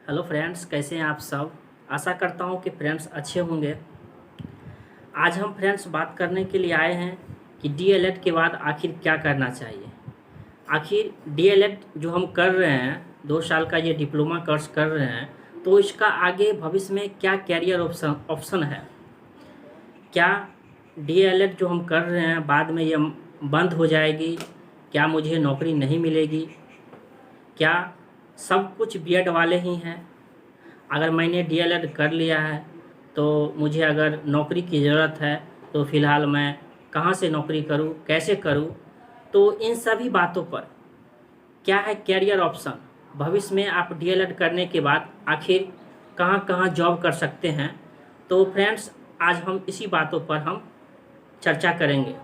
Hello friends, कैसे हैं आप सब। आशा करता हूं कि फ्रेंड्स अच्छे होंगे। आज हम फ्रेंड्स बात करने के लिए आए हैं कि डीएलएड के बाद आखिर क्या करना चाहिए। आखिर डीएलएड जो हम कर रहे हैं, 2 साल का ये डिप्लोमा कोर्स कर रहे हैं, तो इसका आगे भविष्य में क्या कैरियर ऑप्शन है। क्या डीएलएड जो हम कर रहे हैं बाद में ये बंद हो जाएगी? क्या मुझे नौकरी नहीं मिलेगी? क्या सब कुछ बीएड वाले ही हैं? अगर मैंने डीएलएड कर लिया है तो मुझे अगर नौकरी की ज़रूरत है तो फ़िलहाल मैं कहाँ से नौकरी करूँ, कैसे करूँ। तो इन सभी बातों पर क्या है कैरियर ऑप्शन, भविष्य में आप डीएलएड करने के बाद आखिर कहाँ कहाँ जॉब कर सकते हैं। तो फ्रेंड्स, आज हम इसी बातों पर हम चर्चा करेंगे।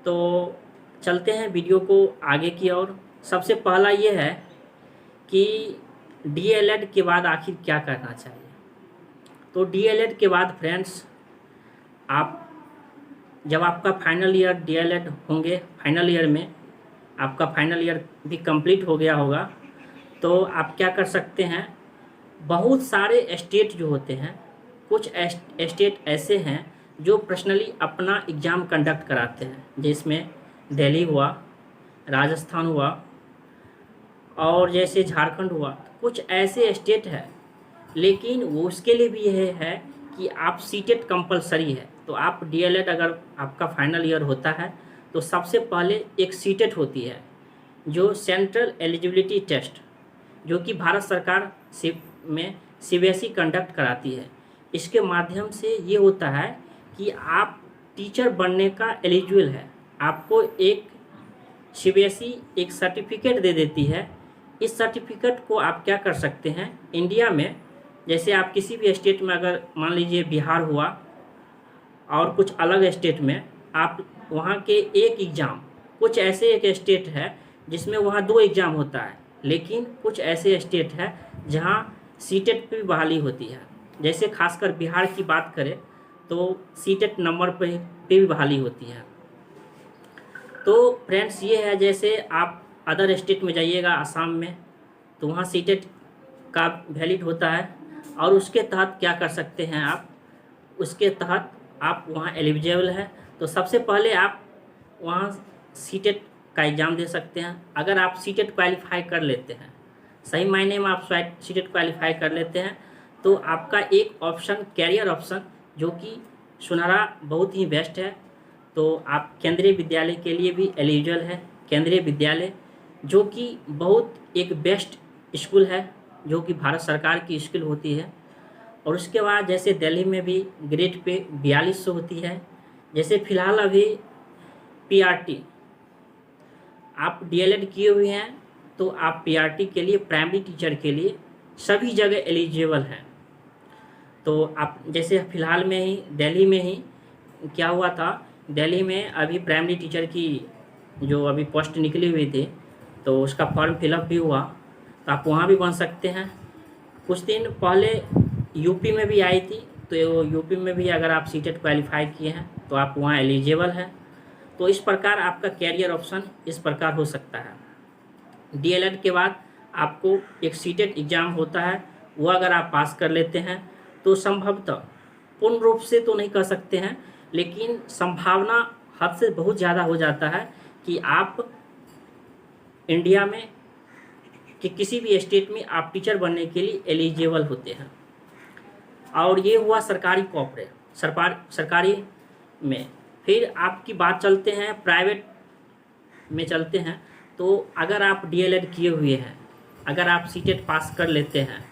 तो चलते हैं वीडियो को आगे की ओर। सबसे पहला ये है कि डीएलएड के बाद आखिर क्या करना चाहिए। तो डीएलएड के बाद फ्रेंड्स, आप जब आपका फाइनल ईयर डीएलएड होंगे, फाइनल ईयर में आपका फाइनल ईयर भी कंप्लीट हो गया होगा, तो आप क्या कर सकते हैं। बहुत सारे स्टेट जो होते हैं, कुछ स्टेट ऐसे हैं जो पर्सनली अपना एग्ज़ाम कंडक्ट कराते हैं, जिसमें दिल्ली हुआ, राजस्थान हुआ और जैसे झारखंड हुआ। कुछ ऐसे स्टेट है, लेकिन वो उसके लिए भी यह है कि आप सीटेट कंपलसरी है। तो आप डीएलएड अगर आपका फाइनल ईयर होता है तो सबसे पहले एक सीटेट होती है, जो सेंट्रल एलिजिबिलिटी टेस्ट, जो कि भारत सरकार में सीबीएसई कंडक्ट कराती है। इसके माध्यम से ये होता है कि आप टीचर बनने का एलिजिबल है। आपको एक सीबीएसई एक सर्टिफिकेट दे देती है। इस सर्टिफिकेट को आप क्या कर सकते हैं, इंडिया में जैसे आप किसी भी स्टेट में, अगर मान लीजिए बिहार हुआ और कुछ अलग स्टेट में, आप वहाँ के एक एग्ज़ाम, कुछ ऐसे एक स्टेट है जिसमें वहाँ 2 एग्ज़ाम होता है, लेकिन कुछ ऐसे स्टेट है जहाँ सीटेट पे भी बहाली होती है। जैसे खासकर बिहार की बात करें तो सीटेट नंबर पे भी बहाली होती है। तो फ्रेंड्स, ये है, जैसे आप अदर स्टेट में जाइएगा, आसाम में, तो वहाँ सीटेट का वैलिड होता है और उसके तहत क्या कर सकते हैं आप, उसके तहत आप वहाँ एलिजिबल है। तो सबसे पहले आप वहाँ सीटेट का एग्ज़ाम दे सकते हैं। अगर आप सीटेट क्वालिफाई कर लेते हैं, सही मायने में आप सीटेट क्वालिफाई कर लेते हैं, तो आपका एक ऑप्शन कैरियर ऑप्शन, जो कि सुनहरा बहुत ही बेस्ट है। तो आप केंद्रीय विद्यालय के लिए भी एलिजिबल है। केंद्रीय विद्यालय जो कि बहुत एक बेस्ट स्कूल है, जो कि भारत सरकार की स्कूल होती है। और उसके बाद जैसे दिल्ली में भी ग्रेड पे 4200 होती है। जैसे फ़िलहाल अभी पीआरटी, आप डीएलएड किए हुए हैं तो आप पीआरटी के लिए, प्राइमरी टीचर के लिए सभी जगह एलिजिबल हैं। तो आप जैसे फ़िलहाल में ही दिल्ली में ही क्या हुआ था, दिल्ली में अभी प्राइमरी टीचर की जो अभी पोस्ट निकली हुई थी, तो उसका फॉर्म फिलअप भी हुआ, तो आप वहाँ भी बन सकते हैं। कुछ दिन पहले यूपी में भी आई थी, तो यूपी में भी अगर आप सीटेट क्वालिफाई किए हैं तो आप वहाँ एलिजिबल हैं। तो इस प्रकार आपका कैरियर ऑप्शन इस प्रकार हो सकता है। डीएलएड के बाद आपको एक सीटेट एग्ज़ाम होता है, वो अगर आप पास कर लेते हैं तो संभवतः, पूर्ण रूप से तो नहीं कह सकते हैं, लेकिन संभावना हद से बहुत ज़्यादा हो जाता है कि आप इंडिया में कि किसी भी स्टेट में आप टीचर बनने के लिए एलिजिबल होते हैं। और ये हुआ सरकारी कॉर्पोरेट, सरकारी में। फिर आपकी बात चलते हैं प्राइवेट में चलते हैं। तो अगर आप डीएलएड किए हुए हैं, अगर आप सीटेट पास कर लेते हैं,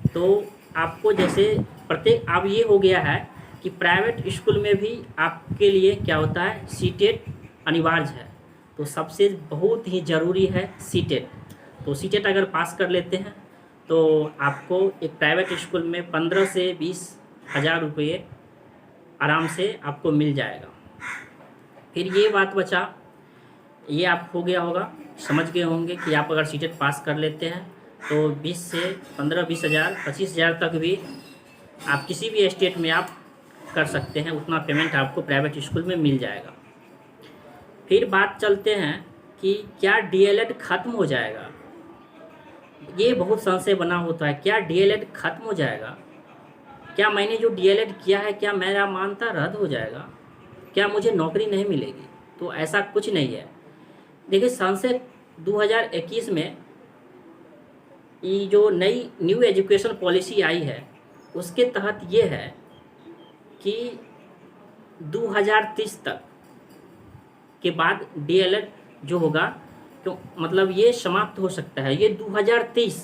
तो आपको जैसे प्रत्येक, अब ये हो गया है कि प्राइवेट स्कूल में भी आपके लिए क्या होता है, सीटेट अनिवार्य है। तो सबसे बहुत ही ज़रूरी है सीटेट। तो सीटेट अगर पास कर लेते हैं तो आपको एक प्राइवेट स्कूल में 15 से 20 हज़ार रुपये आराम से आपको मिल जाएगा। फिर ये बात बचा, ये आप हो गया होगा, समझ गए होंगे कि आप अगर सीटेट पास कर लेते हैं तो 20 से 15-20 हज़ार, 25 हज़ार तक भी आप किसी भी स्टेट में आप कर सकते हैं। उतना पेमेंट आपको प्राइवेट स्कूल में मिल जाएगा। फिर बात चलते हैं कि क्या डीएलएड ख़त्म हो जाएगा। ये बहुत संशय बना होता है, क्या डीएलएड खत्म हो जाएगा? क्या मैंने जो डीएलएड किया है क्या मेरा मान्यता रद्द हो जाएगा? क्या मुझे नौकरी नहीं मिलेगी? तो ऐसा कुछ नहीं है। देखिए, संसद 2021 में ये जो नई न्यू एजुकेशन पॉलिसी आई है उसके तहत ये है कि 2030 तक के बाद डीएलएड जो होगा, तो मतलब ये समाप्त हो सकता है। ये 2030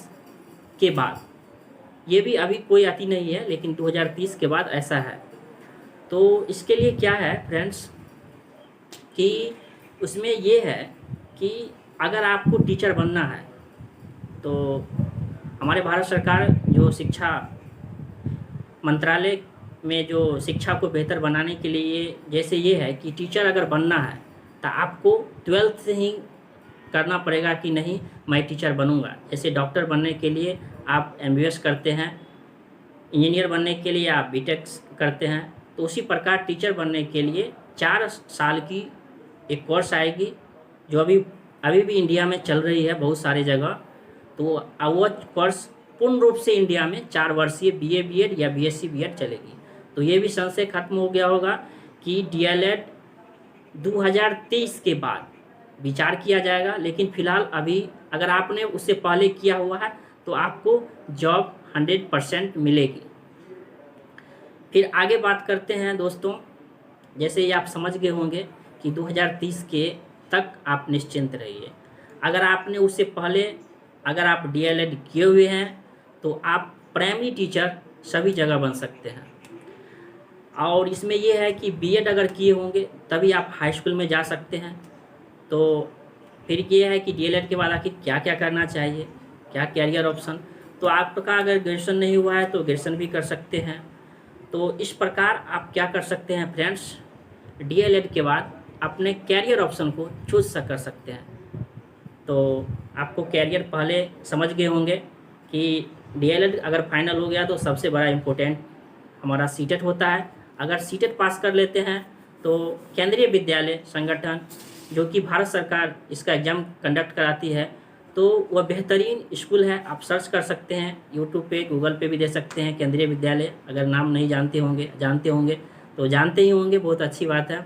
के बाद, ये भी अभी कोई आती नहीं है, लेकिन 2030 के बाद ऐसा है। तो इसके लिए क्या है फ्रेंड्स कि उसमें ये है कि अगर आपको टीचर बनना है तो हमारे भारत सरकार जो शिक्षा मंत्रालय में जो शिक्षा को बेहतर बनाने के लिए जैसे ये है कि टीचर अगर बनना है तो आपको 12th से ही करना पड़ेगा कि नहीं मैं टीचर बनूंगा। जैसे डॉक्टर बनने के लिए आप एमबीबीएस करते हैं, इंजीनियर बनने के लिए आप बीटेक करते हैं, तो उसी प्रकार टीचर बनने के लिए 4 साल की एक कोर्स आएगी जो अभी भी इंडिया में चल रही है बहुत सारी जगह। तो वो कोर्स पूर्ण रूप से इंडिया में 4 वर्षीय बीए बीएड या बीएससी बीएड चलेगी। तो ये भी संशय खत्म हो गया होगा कि डीएलएड 2030 के बाद विचार किया जाएगा, लेकिन फ़िलहाल अभी अगर आपने उससे पहले किया हुआ है तो आपको जॉब 100% मिलेगी। फिर आगे बात करते हैं दोस्तों, जैसे ये आप समझ गए होंगे कि 2030 के तक आप निश्चिंत रहिए। अगर आपने उससे पहले अगर आप डीएलएड किए हुए हैं तो आप प्राइमरी टीचर सभी जगह बन सकते हैं। और इसमें यह है कि बीएड अगर किए होंगे तभी आप हाई स्कूल में जा सकते हैं। तो फिर ये है कि डीएलएड के बाद आखिर क्या क्या करना चाहिए, क्या कैरियर ऑप्शन। तो आपका अगर ग्रेजुएशन नहीं हुआ है तो ग्रेजुएशन भी कर सकते हैं। तो इस प्रकार आप क्या कर सकते हैं फ्रेंड्स, डीएलएड के बाद अपने कैरियर ऑप्शन को चूज कर सकते हैं। तो आपको कैरियर पहले समझ गए होंगे कि डीएलएड अगर फाइनल हो गया तो सबसे बड़ा इम्पोर्टेंट हमारा सीटेट होता है। अगर सीटेट पास कर लेते हैं तो केंद्रीय विद्यालय संगठन जो कि भारत सरकार इसका एग्ज़ाम कंडक्ट कराती है, तो वह बेहतरीन स्कूल है। आप सर्च कर सकते हैं यूट्यूब पे, गूगल पे भी दे सकते हैं केंद्रीय विद्यालय। अगर नाम नहीं जानते होंगे तो जानते ही होंगे, बहुत अच्छी बात है।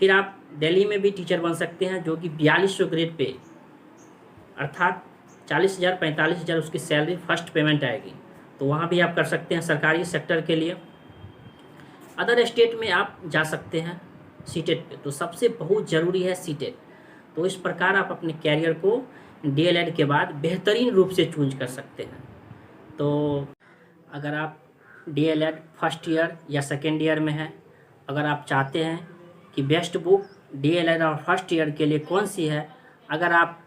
फिर आप दिल्ली में भी टीचर बन सकते हैं जो कि 4200 ग्रेड पे, अर्थात 40,000 45,000 उसकी सैलरी फर्स्ट पेमेंट आएगी। तो वहाँ भी आप कर सकते हैं सरकारी सेक्टर के लिए। अदर स्टेट में आप जा सकते हैं सीटेट पे, तो सबसे बहुत ज़रूरी है सीटेट। तो इस प्रकार आप अपने कैरियर को डीएलएड के बाद बेहतरीन रूप से चूज कर सकते हैं। तो अगर आप डीएलएड फर्स्ट ईयर या सेकेंड ईयर में हैं, अगर आप चाहते हैं कि बेस्ट बुक डीएलएड और फर्स्ट ईयर के लिए कौन सी है, अगर आप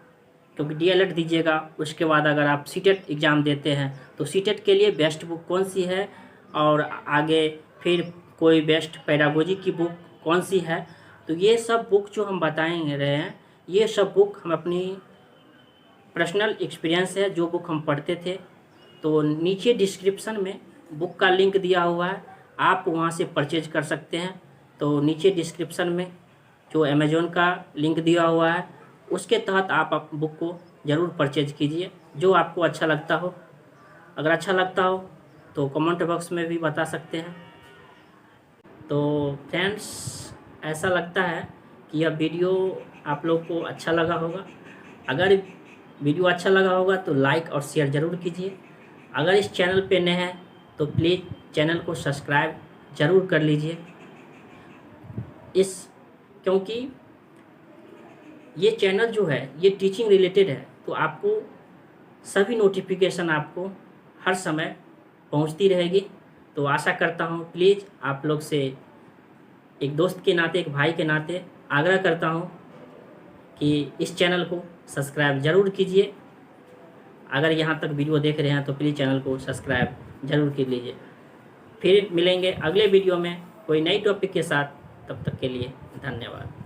क्योंकि डीएलएड दीजिएगा उसके बाद अगर आप सीटेट एग्ज़ाम देते हैं तो सीटेट के लिए बेस्ट बुक कौन सी है, और आगे फिर कोई बेस्ट पेडागोजी की बुक कौन सी है, तो ये सब बुक जो हम बताएंगे रहे हैं, ये सब बुक हम अपनी पर्सनल एक्सपीरियंस है जो बुक हम पढ़ते थे। तो नीचे डिस्क्रिप्शन में बुक का लिंक दिया हुआ है, आप वहाँ से परचेज कर सकते हैं। तो नीचे डिस्क्रिप्शन में जो अमेज़ॉन का लिंक दिया हुआ है उसके तहत आप बुक को ज़रूर परचेज कीजिए, जो आपको अच्छा लगता हो। अगर अच्छा लगता हो तो कमेंट बॉक्स में भी बता सकते हैं। तो फ्रेंड्स, ऐसा लगता है कि यह वीडियो आप लोग को अच्छा लगा होगा। अगर वीडियो अच्छा लगा होगा तो लाइक और शेयर ज़रूर कीजिए। अगर इस चैनल पे नए हैं तो प्लीज़ चैनल को सब्सक्राइब ज़रूर कर लीजिए। क्योंकि ये चैनल जो है ये टीचिंग रिलेटेड है, तो आपको सभी नोटिफिकेशन आपको हर समय पहुंचती रहेगी। तो आशा करता हूं, प्लीज़ आप लोग से एक दोस्त के नाते, एक भाई के नाते आग्रह करता हूं कि इस चैनल को सब्सक्राइब ज़रूर कीजिए। अगर यहाँ तक वीडियो देख रहे हैं तो प्लीज़ चैनल को सब्सक्राइब ज़रूर कर लीजिए। फिर मिलेंगे अगले वीडियो में कोई नई टॉपिक के साथ, तब तक के लिए धन्यवाद।